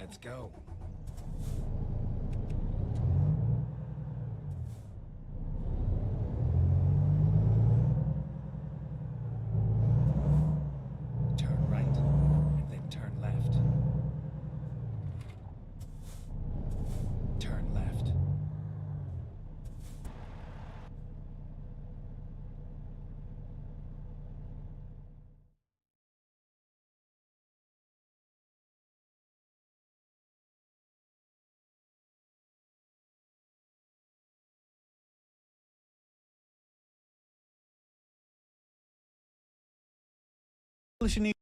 Let's go. Turn right, and then turn left. Turn left. Publish a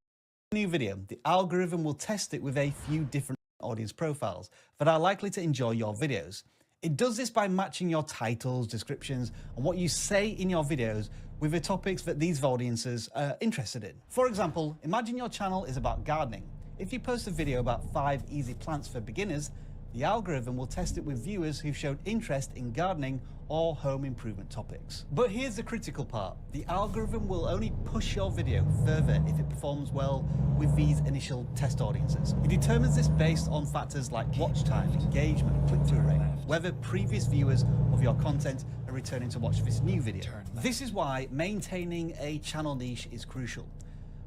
new video, the algorithm will test it with a few different audience profiles that are likely to enjoy your videos. It does this by matching your titles, descriptions, and what you say in your videos with the topics that these audiences are interested in. For example, imagine your channel is about gardening. If you post a video about 5 easy plants for beginners, the algorithm will test it with viewers who've shown interest in gardening or home improvement topics. But here's the critical part. The algorithm will only push your video further if it performs well with these initial test audiences. It determines this based on factors like watch time, engagement, click-through rate, whether previous viewers of your content are returning to watch this new video. This is why maintaining a channel niche is crucial.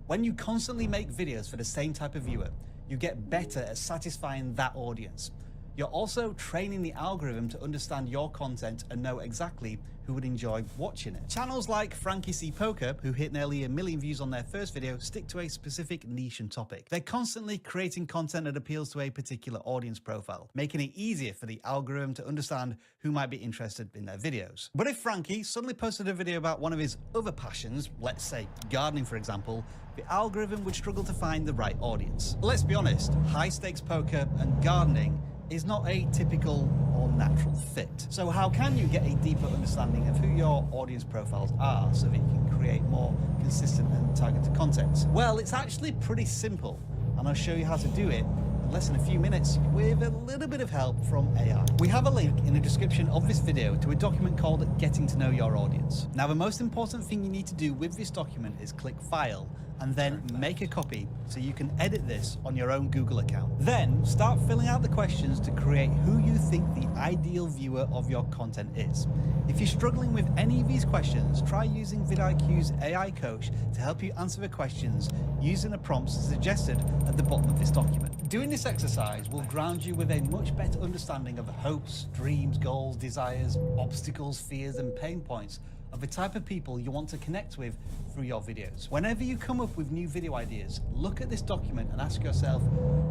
When you constantly make videos for the same type of viewer, you get better at satisfying that audience. You're also training the algorithm to understand your content and know exactly who would enjoy watching it. Channels like Frankie C Poker, who hit nearly 1 million views on their first video, stick to a specific niche and topic. They're constantly creating content that appeals to a particular audience profile, making it easier for the algorithm to understand who might be interested in their videos. But if Frankie suddenly posted a video about one of his other passions, let's say gardening for example, the algorithm would struggle to find the right audience. Let's be honest, high stakes poker and gardening is not a typical or natural fit. So how can you get a deeper understanding of who your audience profiles are so that you can create more consistent and targeted content? Well, it's actually pretty simple, and I'll show you how to do it in less than a few minutes with a little bit of help from AI. We have a link in the description of this video to a document called Getting to Know Your Audience. Now, the most important thing you need to do with this document is click File and then make a copy so you can edit this on your own Google account. Then start filling out the questions to create who you think the ideal viewer of your content is. If you're struggling with any of these questions, try using vidIQ's AI coach to help you answer the questions using the prompts suggested at the bottom of this document. Doing this exercise will ground you with a much better understanding of the hopes, dreams, goals, desires, obstacles, fears, and pain points of the type of people you want to connect with through your videos. Whenever you come up with new video ideas, look at this document and ask yourself,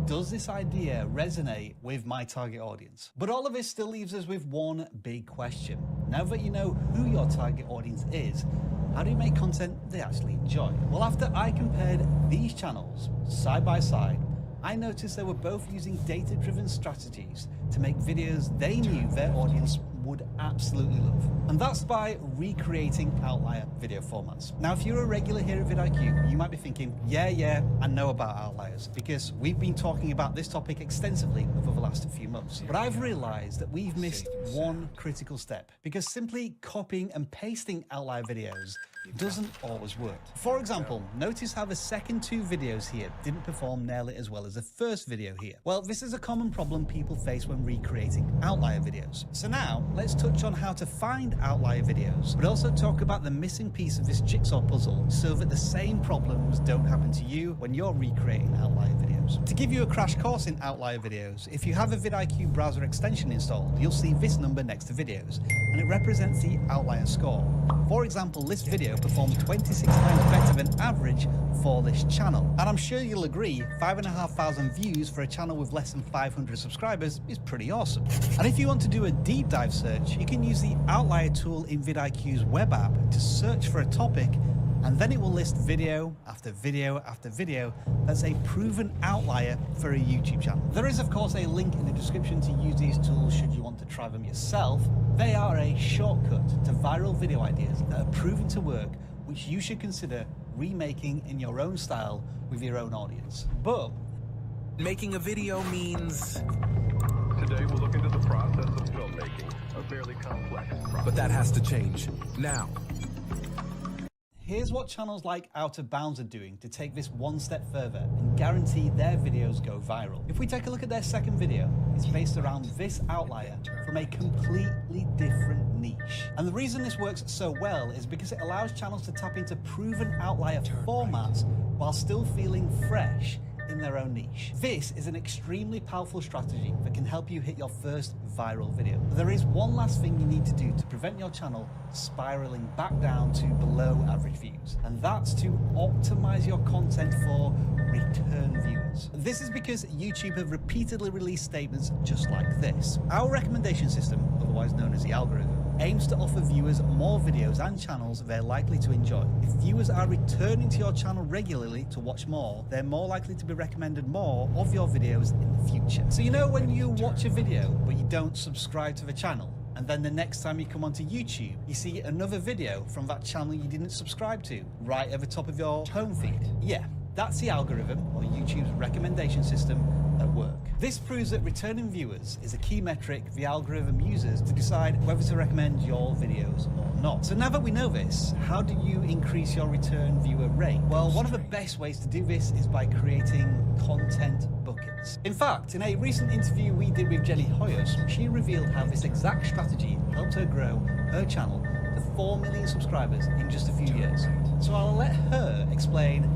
does this idea resonate with my target audience? But all of this still leaves us with one big question. Now that you know who your target audience is, how do you make content they actually enjoy? Well, after I compared these channels side by side, I noticed they were both using data-driven strategies to make videos they knew their audience would absolutely love. And that's by recreating outlier video formats. Now, if you're a regular here at vidIQ, you might be thinking, yeah, I know about outliers because we've been talking about this topic extensively over the last few months. But I've realized that we've missed one critical step because simply copying and pasting outlier videos doesn't always work. For example, notice how the second 2 videos here didn't perform nearly as well as the first video here. Well, this is a common problem people face when recreating outlier videos. So now, let's touch on how to find outlier videos, but also talk about the missing piece of this jigsaw puzzle so that the same problems don't happen to you when you're recreating outlier videos. To give you a crash course in outlier videos, if you have a vidIQ browser extension installed, you'll see this number next to videos, and it represents the outlier score. For example, this video performed 26 times better than average for this channel. And I'm sure you'll agree, 5,500 views for a channel with less than 500 subscribers is pretty awesome. And if you want to do a deep dive search, you can use the outlier tool in vidIQ's web app to search for a topic, and then it will list video after video after video that's a proven outlier for a YouTube channel. There is of course a link in the description to use these tools should you want to try them yourself. They are a shortcut to viral video ideas that are proven to work, which you should consider remaking in your own style with your own audience. But making a video means... Today we'll look into the process of filmmaking, a fairly complex process. But that has to change now. Here's what channels like Out of Bounds are doing to take this one step further and guarantee their videos go viral. If we take a look at their second video, it's based around this outlier from a completely different niche. And the reason this works so well is because it allows channels to tap into proven outlier formats while still feeling fresh in their own niche. This is an extremely powerful strategy that can help you hit your first viral video. But there is one last thing you need to do to prevent your channel spiraling back down to below average views, and that's to optimize your content for return viewers. This is because YouTube have repeatedly released statements just like this. Our recommendation system, otherwise known as the algorithm, aims to offer viewers more videos and channels they're likely to enjoy. If viewers are returning to your channel regularly to watch more, they're more likely to be recommended more of your videos in the future. So you know when you watch a video but you don't subscribe to the channel, and then the next time you come onto YouTube, you see another video from that channel you didn't subscribe to right at the top of your home feed? Yeah, that's the algorithm, or YouTube's recommendation system, at work. This proves that returning viewers is a key metric the algorithm uses to decide whether to recommend your videos or not. So now that we know this, how do you increase your return viewer rate? Well, one of the best ways to do this is by creating content buckets. In fact, in a recent interview we did with Jenny Hoyos, she revealed how this exact strategy helped her grow her channel to 4 million subscribers in just a few years. So I'll let her explain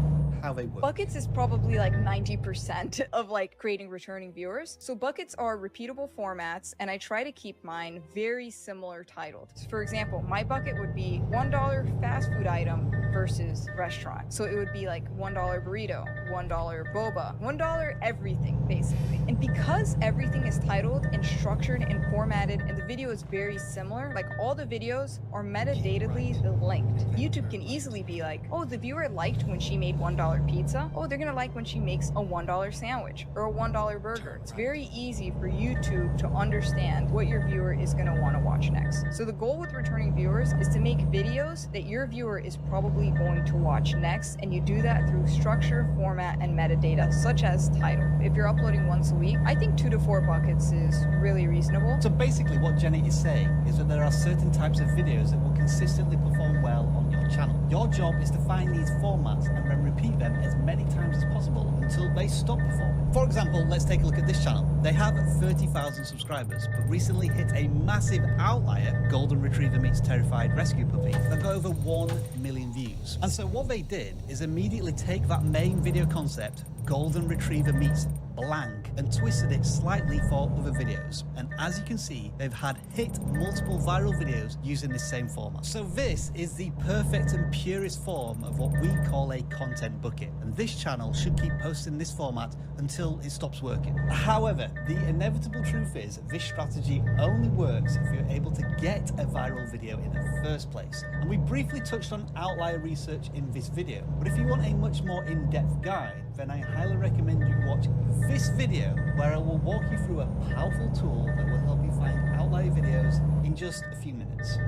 how they work. Buckets is probably like 90% of like creating returning viewers. So buckets are repeatable formats, and I try to keep mine very similar titled. So for example, my bucket would be $1 fast food item versus restaurant. So it would be like $1 burrito, $1 boba, $1 everything basically. And because everything is titled and structured and formatted and the video is very similar, like all the videos are metadatedly linked. YouTube can easily be like, oh, the viewer liked when she made $1 pizza. Oh, they're gonna like when she makes a $1 sandwich or a $1 burger. It's very easy for YouTube to understand what your viewer is gonna wanna watch next. So the goal with returning viewers is to make videos that your viewer is probably going to watch next, and you do that through structure, format, and metadata, such as title. If you're uploading once a week, I think 2 to 4 buckets is really reasonable. So basically what Jenny is saying is that there are certain types of videos that will consistently perform well on your channel. Your job is to find these formats and then repeat them as many times as possible until they stop performing. For example, let's take a look at this channel. They have 30,000 subscribers, but recently hit a massive outlier, Golden Retriever meets Terrified Rescue Puppy, that got over 1 million views. And so what they did is immediately take that main video concept, Golden Retriever meets blank, and twisted it slightly for other videos. And as you can see, they've had hit multiple viral videos using this same format. So this is the perfect and purest form of what we call a content bucket. And this channel should keep posting this format until it stops working. However, the inevitable truth is this strategy only works if you're able to get a viral video in the first place. And we briefly touched on outlier research in this video, but if you want a much more in-depth guide, then I highly recommend you watch this video, where I will walk you through a powerful tool that will help you find outlier videos in just a few minutes.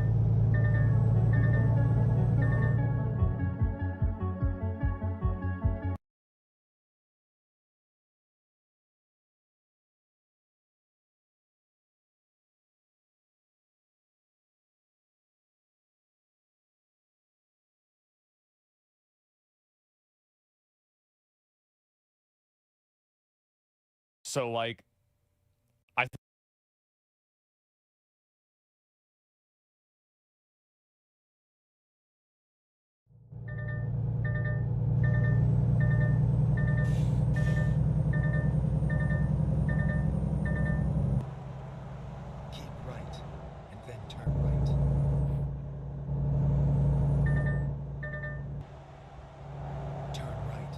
So like, I Keep right, and then turn right. Turn right.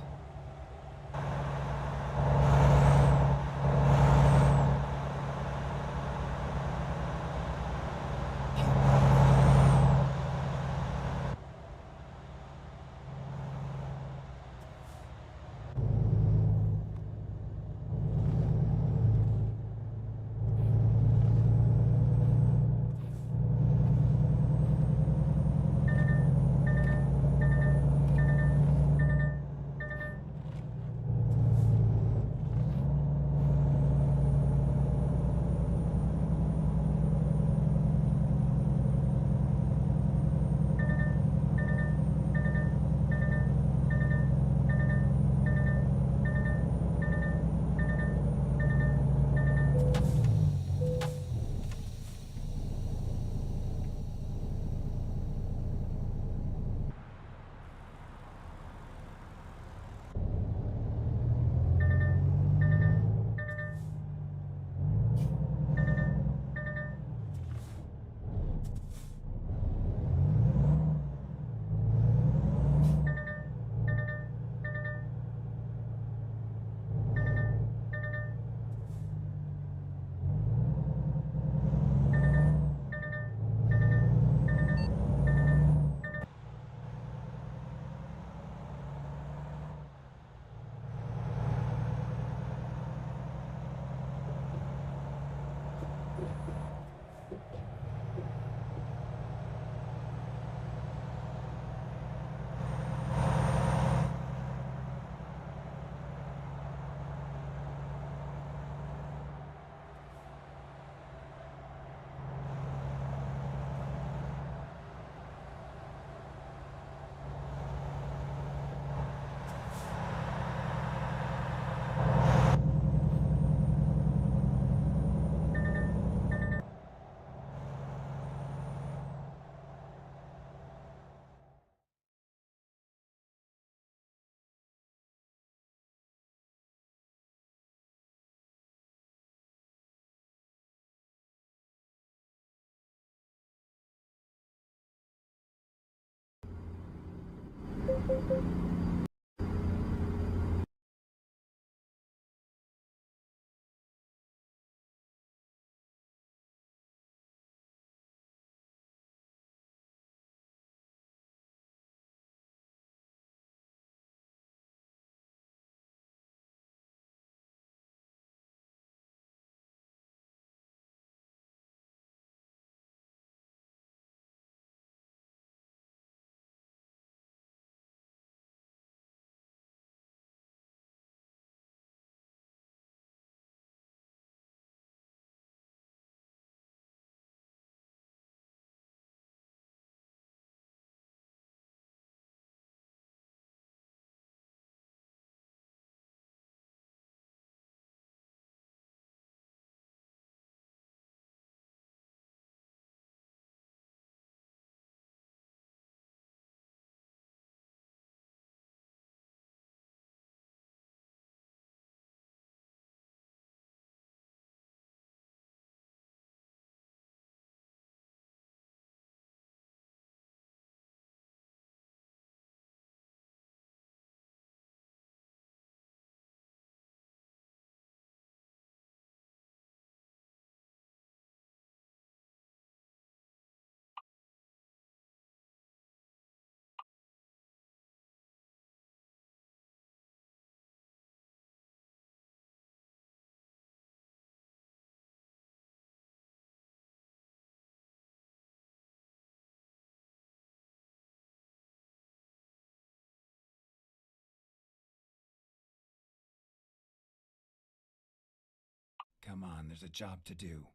Come on, there's a job to do.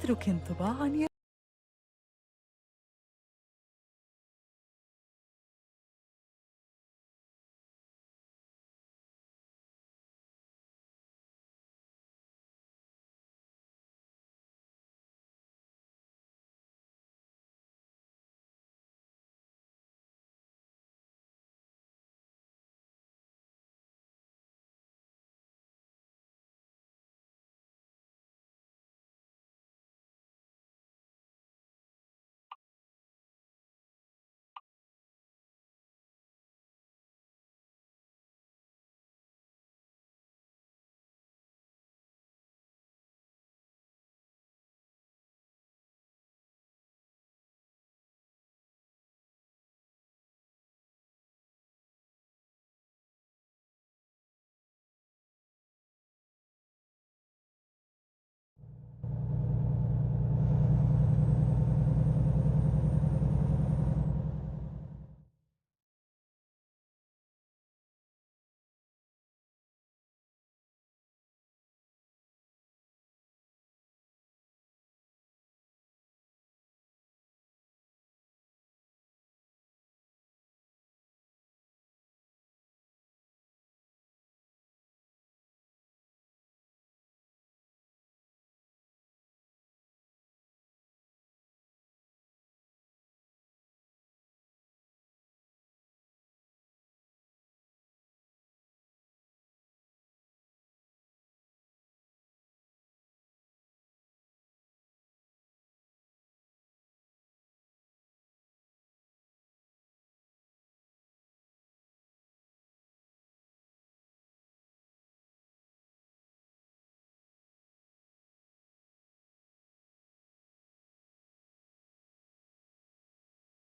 يترك انطباعاً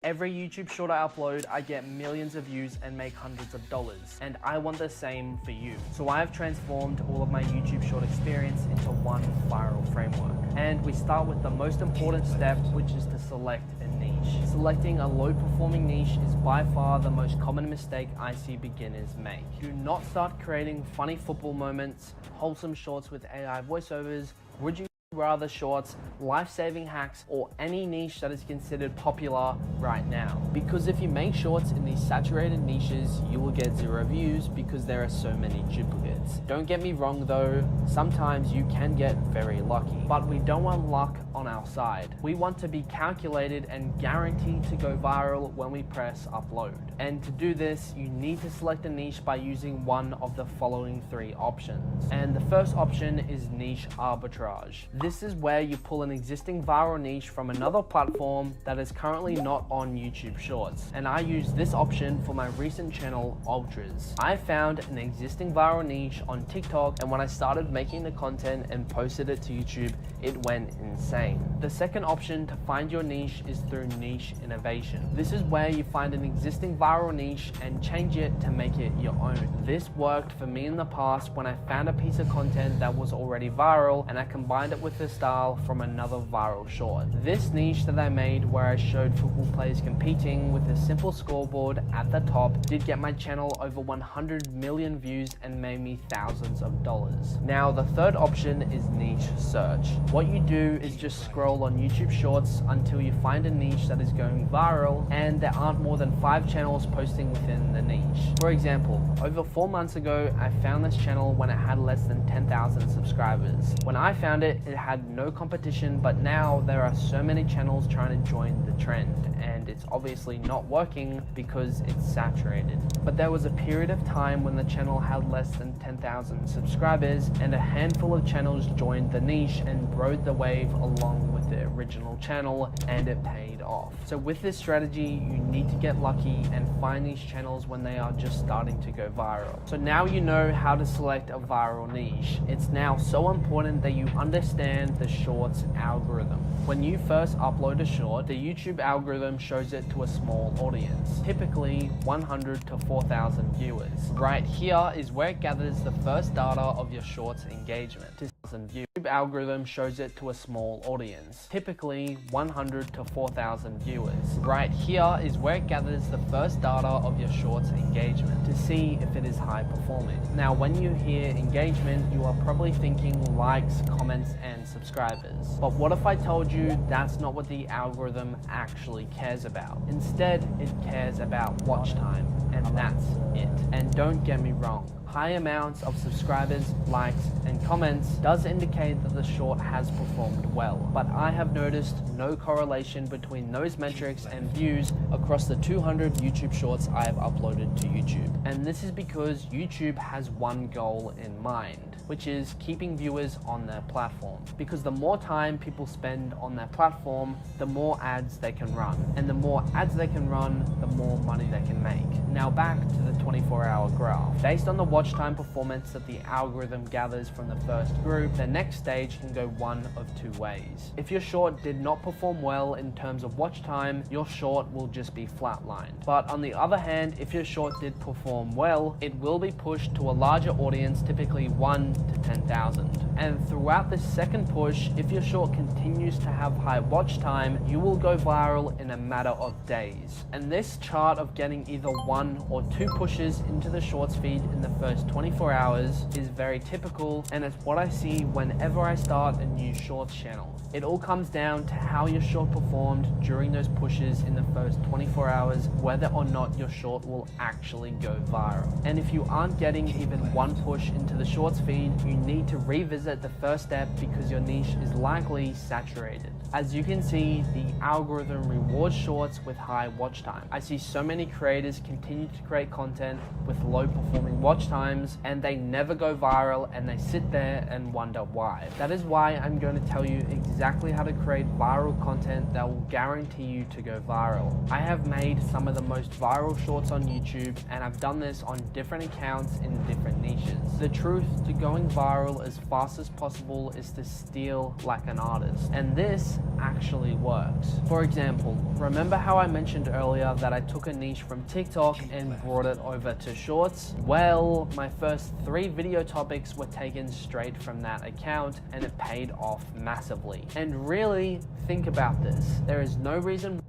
Every YouTube short I upload, I get millions of views and make hundreds of dollars. And I want the same for you. So I've transformed all of my YouTube short experience into one viral framework. And we start with the most important step, which is to select a niche. Selecting a low performing niche is by far the most common mistake I see beginners make. Do not start creating funny football moments, wholesome shorts with AI voiceovers. Would you rather shorts, life-saving hacks, or any niche that is considered popular right now? Because if you make shorts in these saturated niches, you will get 0 views because there are so many duplicates. Don't get me wrong though, sometimes you can get very lucky, but we don't want luck on our side. We want to be calculated and guaranteed to go viral when we press upload. And to do this, you need to select a niche by using one of the following 3 options. And the first option is niche arbitrage. This is where you pull an existing viral niche from another platform that is currently not on YouTube Shorts. And I use this option for my recent channel, Ultras. I found an existing viral niche on TikTok, and when I started making the content and posted it to YouTube, it went insane. The second option to find your niche is through niche innovation. This is where you find an existing viral niche and change it to make it your own. This worked for me in the past when I found a piece of content that was already viral and I combined it with the style from another viral short. This niche that I made where I showed football players competing with a simple scoreboard at the top did get my channel over 100 million views and made me thousands of dollars. Now the third option is niche search. What you do is just scroll on YouTube Shorts until you find a niche that is going viral and there aren't more than 5 channels posting within the niche. For example, over 4 months ago, I found this channel when it had less than 10,000 subscribers. When I found it, it had no competition, but now there are so many channels trying to join the trend, and it's obviously not working because it's saturated. But there was a period of time when the channel had less than 10,000 subscribers and a handful of channels joined the niche and rode the wave along with the original channel, and it paid off. So with this strategy, you need to get lucky and find these channels when they are just starting to go viral. So now you know how to select a viral niche. It's now so important that you understand the Shorts algorithm. When you first upload a short, the YouTube algorithm shows it to a small audience, typically 100 to 4,000 viewers. Right here is where it gathers the first data of your short's engagement. 2,000 views. YouTube algorithm shows it to a small audience, typically typically 100 to 4,000 viewers. Right here is where it gathers the first data of your short's engagement to see if it is high performing. Now, when you hear engagement, you are probably thinking likes, comments, and subscribers. But what if I told you that's not what the algorithm actually cares about? Instead, it cares about watch time, and that's it. And don't get me wrong, high amounts of subscribers, likes, and comments does indicate that the short has performed well, but I have noticed no correlation between those metrics and views across the 200 YouTube shorts I have uploaded to YouTube. And this is because YouTube has one goal in mind, which is keeping viewers on their platform. Because the more time people spend on their platform, the more ads they can run. And the more ads they can run, the more money they can make. Now back to the 24-hour graph. Based on the watch time performance that the algorithm gathers from the first group, the next stage can go one of two ways. If your short did not perform well in terms of watch time, your short will just be flatlined. But on the other hand, if your short did perform well, it will be pushed to a larger audience, typically 1 to 10,000. And throughout this second push, if your short continues to have high watch time, you will go viral in a matter of days. And this chart of getting either 1 or 2 pushes into the shorts feed in the first 24 hours is very typical, and it's what I see whenever I start a new shorts channel. It all comes down to how your short performed during those pushes in the first 24 hours, whether or not your short will actually go viral. And if you aren't getting even 1 push into the shorts feed, you need to revisit the first step because your niche is likely saturated. As you can see, the algorithm rewards shorts with high watch time. I see so many creators continue to create content with low performing watch times, and they never go viral, and they sit there and wonder why. That is why I'm going to tell you exactly how to create viral content that will guarantee you to go viral. I have made some of the most viral shorts on YouTube, and I've done this on different accounts in different niches. The truth to going viral as fast as possible is to steal like an artist, and this actually works. For example, remember how I mentioned earlier that I took a niche from TikTok and brought it over to shorts? Well, my first 3 video topics were taken straight from that account, and it paid off massively. And really, think about this. There is no reason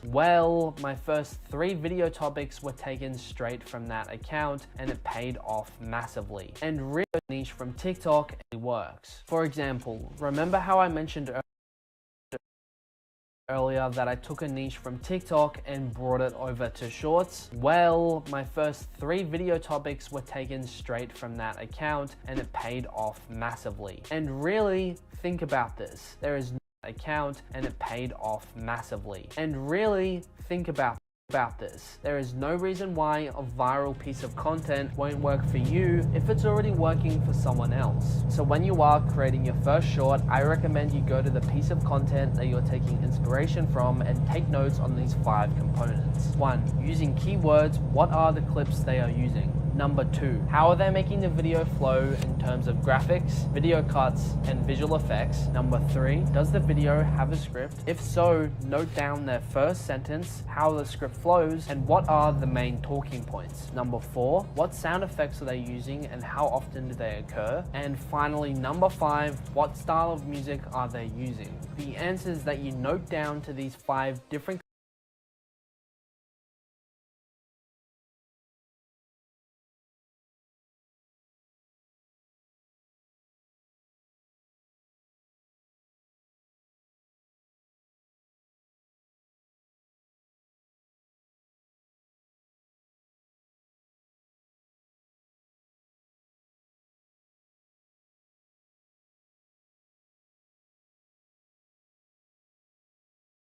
Well, my first 3 video topics were taken straight from that account, and it paid off massively. And really niche from TikTok works. For example, remember how I mentioned earlier that I took a niche from TikTok and brought it over to shorts? Well, my first 3 video topics were taken straight from that account, and it paid off massively. And really, think about this. There is no account, and it paid off massively. And really, think about this. There is no reason why a viral piece of content won't work for you if it's already working for someone else. So when you are creating your first short, I recommend you go to the piece of content that you're taking inspiration from and take notes on these 5 components. 1. Using keywords. What are the clips they are using? Number 2, how are they making the video flow in terms of graphics, video cuts, and visual effects? Number 3, does the video have a script? If so, note down their first sentence, how the script flows, and what are the main talking points. Number 4, what sound effects are they using and how often do they occur? And finally, number 5, what style of music are they using? The answers that you note down to these 5 different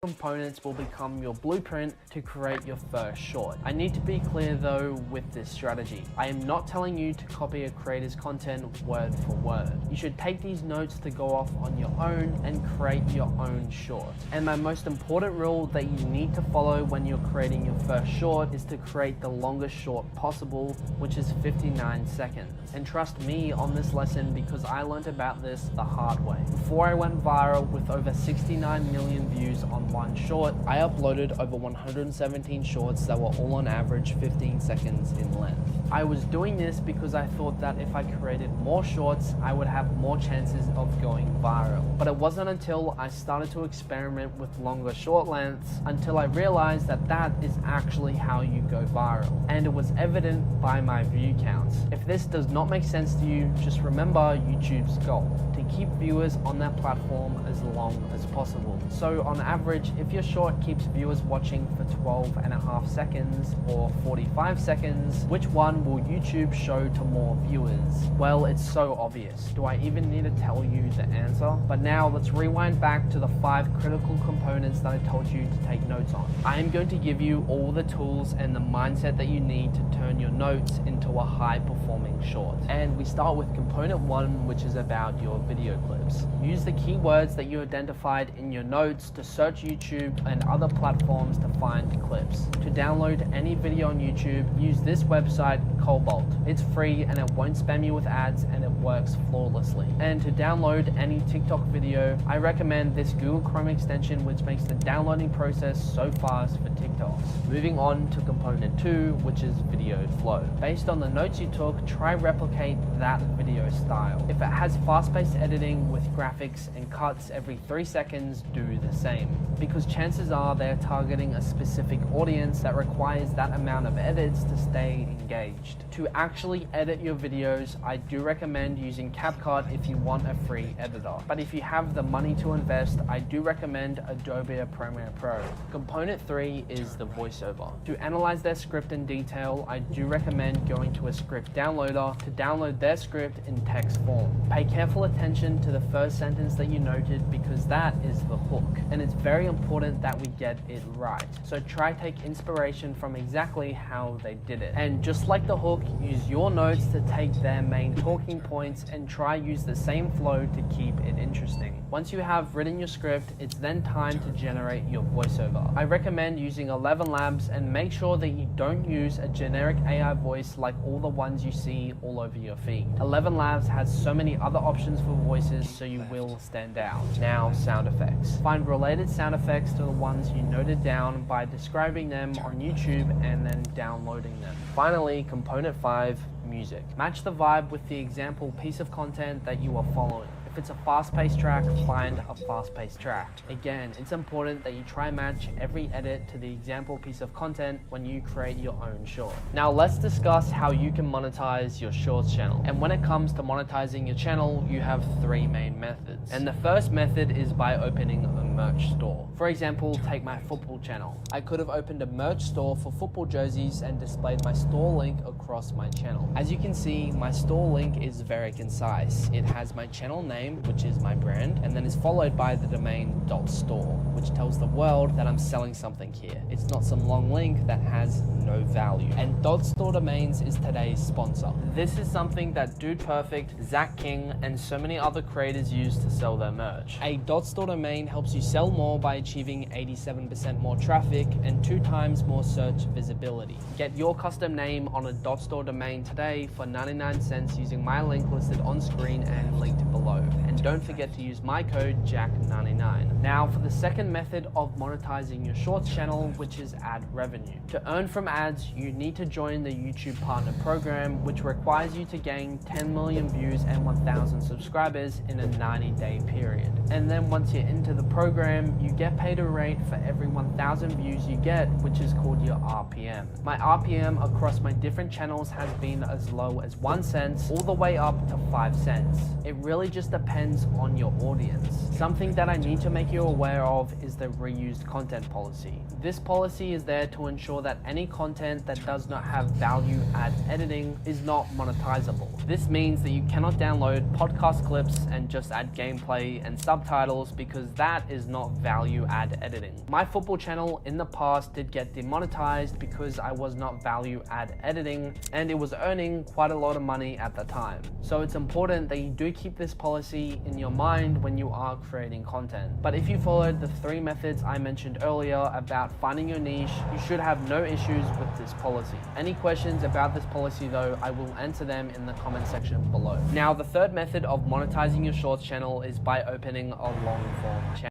components will become your blueprint to create your first short. I need to be clear though with this strategy. I am not telling you to copy a creator's content word for word. You should take these notes to go off on your own and create your own short. And my most important rule that you need to follow when you're creating your first short is to create the longest short possible, which is 59 seconds. And trust me on this lesson because I learned about this the hard way. Before I went viral with over 69 million views on one short, I uploaded over 117 shorts that were all on average 15 seconds in length. I was doing this because I thought that if I created more shorts, I would have more chances of going viral. But it wasn't until I started to experiment with longer short lengths until I realized that that is actually how you go viral. And it was evident by my view counts. If this does not make sense to you, just remember YouTube's goal: to keep viewers on that platform as long as possible. So on average, if your short keeps viewers watching for 12.5 seconds or 45 seconds, which one will YouTube show to more viewers? Well, it's so obvious. Do I even need to tell you the answer? But now let's rewind back to the 5 critical components that I told you to take notes on. I am going to give you all the tools and the mindset that you need to turn your notes into a high-performing short. And we start with component 1, which is about your video clips. Use the keywords that you identified in your notes to search YouTube and other platforms to find clips. To download any video on YouTube, use this website, Cobalt. It's free and it won't spam you with ads, and it works flawlessly. And to download any TikTok video, I recommend this Google Chrome extension, which makes the downloading process so fast for TikToks. Moving on to component 2, which is video flow. Based on the notes you took, try replicate that video style. If it has fast-paced editing with graphics and cuts every 3 seconds, do the same, because chances are they're targeting a specific audience that requires that amount of edits to stay engaged. To actually edit your videos, I do recommend using CapCut if you want a free editor. But if you have the money to invest, I do recommend Adobe Premiere Pro. Component 3 is the voiceover. To analyze their script in detail, I do recommend going to a script downloader to download their script in text form. Pay careful attention to the first sentence that you noted, because that is the hook, and it's very important that we get it right. So try take inspiration from exactly how they did it. And just like the hook, use your notes to take their main talking points and try use the same flow to keep it interesting. Once you have written your script, it's then time to generate your voiceover. I recommend using 11 Labs, and make sure that you don't use a generic AI voice like all the ones you see all over your feed. 11 Labs has so many other options for voices, so you will stand out. Now, sound effects. Find related sound effects to the ones you noted down by describing them on YouTube and then downloading them. Finally, component 5, music. Match the vibe with the example piece of content that you are following. If it's a fast-paced track, find a fast-paced track. Again, it's important that you try and match every edit to the example piece of content when you create your own short. Now let's discuss how you can monetize your shorts channel. And when it comes to monetizing your channel, you have 3 main methods. And the first method is by opening a merch store. For example, take my football channel. I could have opened a merch store for football jerseys and displayed my store link across my channel. As you can see, my store link is very concise. It has my channel name, which is my brand, and then is followed by the domain .store, which tells the world that I'm selling something here. It's not some long link that has no value. And .store domains is today's sponsor. This is something that Dude Perfect, Zach King, and so many other creators use to sell their merch. A .store domain helps you sell more by achieving 87% more traffic and 2 times more search visibility. Get your custom name on a .store domain today for 99 cents using my link listed on screen and linked below. And don't forget to use my code JACK99. Now for the second method of monetizing your shorts channel, which is ad revenue. To earn from ads, you need to join the YouTube Partner Program, which requires you to gain 10 million views and 1,000 subscribers in a 90-day period. And then once you're into the program, you get paid a rate for every 1,000 views you get, which is called your RPM. My RPM across my different channels has been as low as 1 cent all the way up to 5 cents. It really just depends on your audience. Something that I need to make you aware of is the reused content policy. This policy is there to ensure that any content that does not have value add editing is not monetizable. This means that you cannot download podcast clips and just add gameplay and subtitles, because that is not value add editing. My football channel in the past did get demonetized because I was not value add editing, and it was earning quite a lot of money at the time. So it's important that you do keep this policy in your mind when you are creating content. But if you followed the 3 methods I mentioned earlier about finding your niche, you should have no issues with this policy. Any questions about this policy though, I will answer them in the comment section below. Now the third method of monetizing your shorts channel is by opening a long form channel.